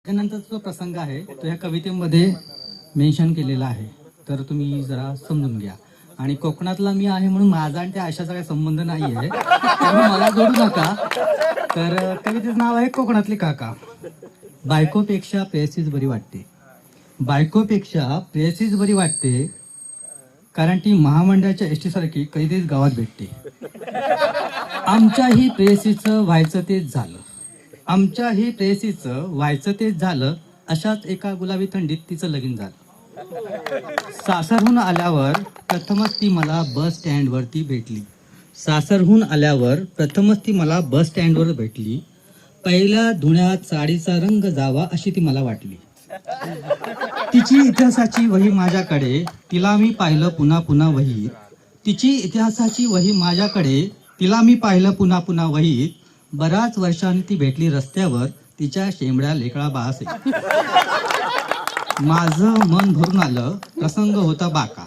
त्यानंतरचा जो प्रसंग आहे तो ह्या कवितेमध्ये मेन्शन केलेला आहे, तर तुम्ही जरा समजून घ्या. आणि कोकणातला मी आहे म्हणून माझा आणि त्या आशाचा काही संबंध नाही आहे, त्यामुळे मला जोडू नका. तर कवितेचं नाव आहे कोकणातले काका. बायकोपेक्षा प्रेयसीच बरी वाटते. बायकोपेक्षा प्रेयसीच बरी वाटते, कारण ती महामंडळाच्या एसटी सारखी कधीच गावात भेटते. आमच्याही प्रेयसीचं व्हायचं तेच झालं. आमच्याही प्रेयसीचं व्हायचं तेच झालं. अशाच एका गुलाबी थंडीत तिचं लगीन झालं. सासरहून आल्यावर प्रथमच ती मला बस स्टँडवरती भेटली. सासरहून आल्यावर प्रथमच ती मला बस स्टँडवर भेटली. पहिल्या धुण्यात साडीचा रंग जावा अशी ती मला वाटली. तिची इतिहासाची वही माझ्याकडे, तिला मी पाहिलं पुन्हा पुन्हा वहीत. तिची इतिहासाची वही माझ्याकडे, तिला मी पाहिलं पुन्हा पुन्हा वहीत. बऱ्याच वर्षांनी ती भेटली रस्त्यावर, तिच्या शेंबड्या लेकळा बासे. माझं मन भरून आलं, प्रसंग होता बाका.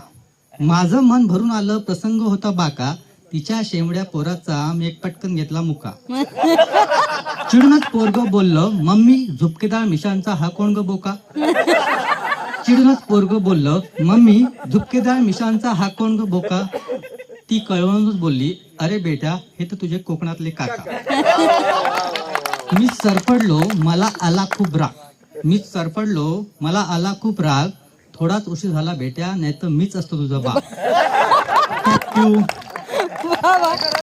माझं मन भरून आलं, प्रसंग होता बाका. तिच्या शेंबड्या पोराचा मी एक पटकन घेतला मुका. चिडूनच पोरग बोललं, मम्मी झुपकेदार मिशांचा हा कोण ग बोका. चिडूनच पोरग बोललं, मम्मी झुपकेदार मिशांचा हा कोण ग बोका. ती कळवळूनच बोलली, अरे बेटा हे तर तुझे कोकणातले काका. मी सरपडलो, मला आला खूप राग. मी सरपडलो, मला आला खूप राग. थोडाच उशीर झाला बेट्या, नाही तर मीच असतो तुझा बाप.